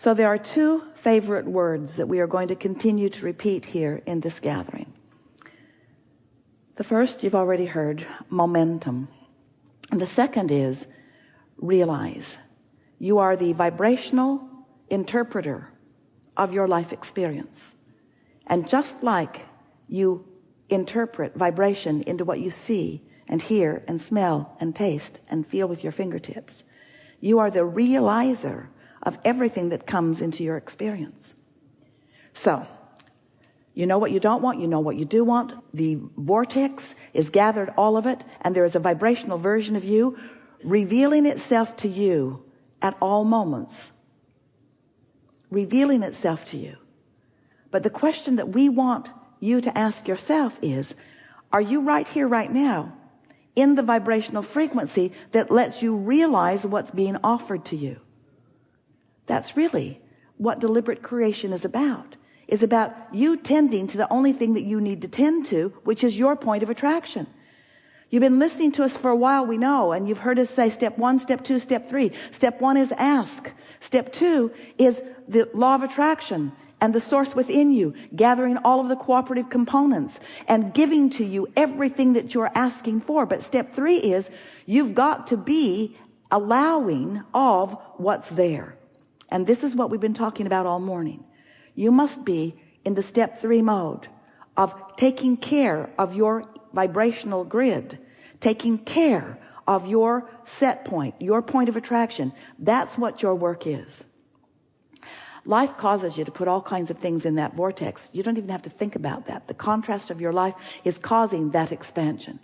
So there are two favorite words that we are going to continue to repeat here in this gathering. The first you've already heard, momentum. And the second is realize. You are the vibrational interpreter of your life experience. And just like you interpret vibration into what you see and hear and smell and taste and feel with your fingertips, you are the realizer of everything that comes into your experience. So you know what you don't want, you know what you do want. The vortex is gathered, all of it, and there is a vibrational version of you revealing itself to you at all moments, revealing itself to you. But the question that we want you to ask yourself is, are you right here right now in the vibrational frequency that lets you realize what's being offered to you? That's really what deliberate creation is about. It's about you tending to the only thing that you need to tend to, which is your point of attraction. You've been listening to us for a while, we know, and you've heard us say step 1, step 2, step 3. Step 1 is ask. Step 2 is the law of attraction and the source within you, gathering all of the cooperative components and giving to you everything that you're asking for. But step 3 is you've got to be allowing of what's there. And this is what we've been talking about all morning. You must be in the step 3 mode of taking care of your vibrational grid, taking care of your set point, your point of attraction. That's what your work is. Life causes you to put all kinds of things in that vortex. You don't even have to think about that. The contrast of your life is causing that expansion.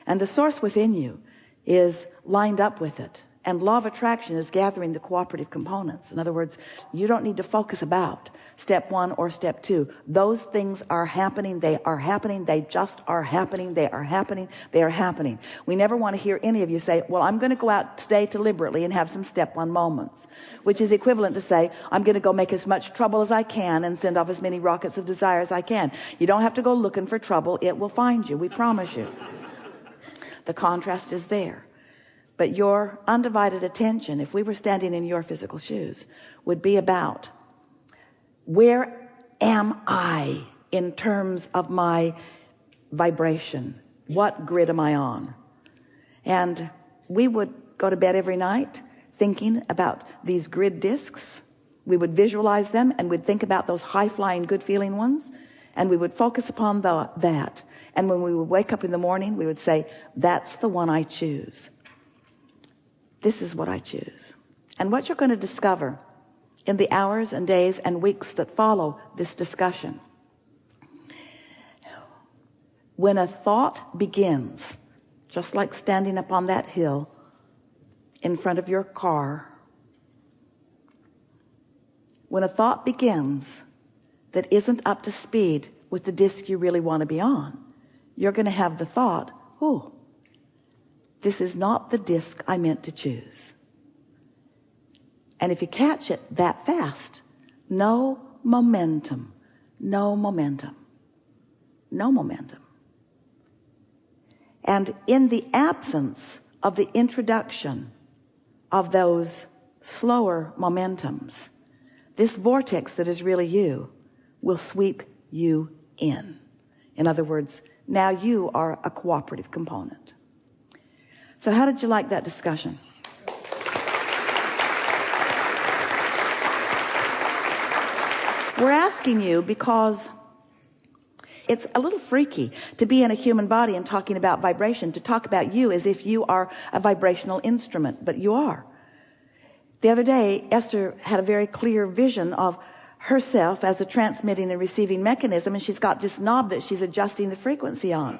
And the source within you is lined up with it. And law of attraction is gathering the cooperative components. In other words, you don't need to focus about step 1 or step 2. Those things are happening. They are happening. They just are happening. They are happening. They are happening. We never want to hear any of you say, well, I'm going to go out today deliberately and have some step 1 moments, which is equivalent to say, I'm going to go make as much trouble as I can and send off as many rockets of desire as I can. You don't have to go looking for trouble. It will find you. We promise you. The contrast is there. But your undivided attention, if we were standing in your physical shoes, would be about, where am I in terms of my vibration? What grid am I on? And we would go to bed every night thinking about these grid discs. We would visualize them and we'd think about those high-flying, good-feeling ones. And we would focus upon that. And when we would wake up in the morning, we would say, that's the one I choose. This is what I choose. And what you're going to discover in the hours and days and weeks that follow this discussion, when a thought begins, just like standing up on that hill in front of your car, when a thought begins that isn't up to speed with the disc you really want to be on, you're going to have the thought, oh, this is not the disc I meant to choose. And if you catch it that fast, no momentum, no momentum, no momentum. And in the absence of the introduction of those slower momentums, this vortex that is really you will sweep you in. In other words, now you are a cooperative component. So how did you like that discussion? We're asking you because it's a little freaky to be in a human body and talking about vibration, to talk about you as if you are a vibrational instrument, but you are. The other day, Esther had a very clear vision of herself as a transmitting and receiving mechanism, and she's got this knob that she's adjusting the frequency on.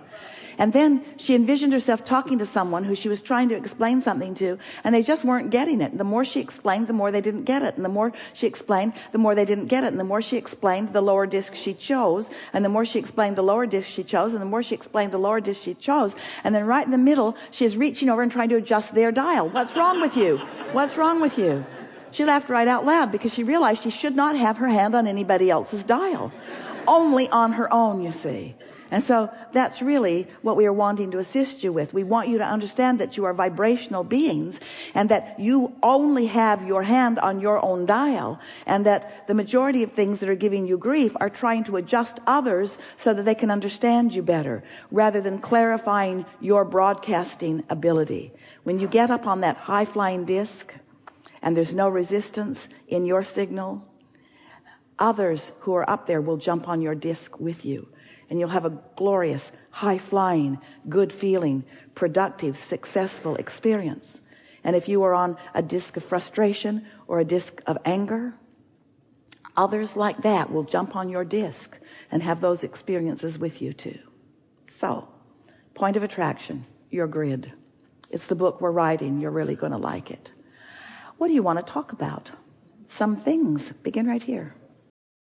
And then she envisioned herself talking to someone who she was trying to explain something to, and they just weren't getting it. The more she explained, the more they didn't get it. And the more she explained, the more they didn't get it. And the more she explained, the lower disc she chose. And the more she explained, the lower disc she chose. And the more she explained, the lower disc she chose. And then right in the middle, she is reaching over and trying to adjust their dial. What's wrong with you? What's wrong with you? She laughed right out loud because she realized she should not have her hand on anybody else's dial. Only on her own, you see. And so that's really what we are wanting to assist you with. We want you to understand that you are vibrational beings, and that you only have your hand on your own dial, and that the majority of things that are giving you grief are trying to adjust others so that they can understand you better, rather than clarifying your broadcasting ability. When you get up on that high-flying disc and there's no resistance in your signal, others who are up there will jump on your disc with you, and you'll have a glorious, high-flying, good feeling, productive, successful experience. And if you are on a disc of frustration or a disc of anger, others like that will jump on your disc and have those experiences with you too. So, point of attraction, your grid. It's the book we're writing. You're really going to like it. What do you want to talk about? Some things. Begin right here.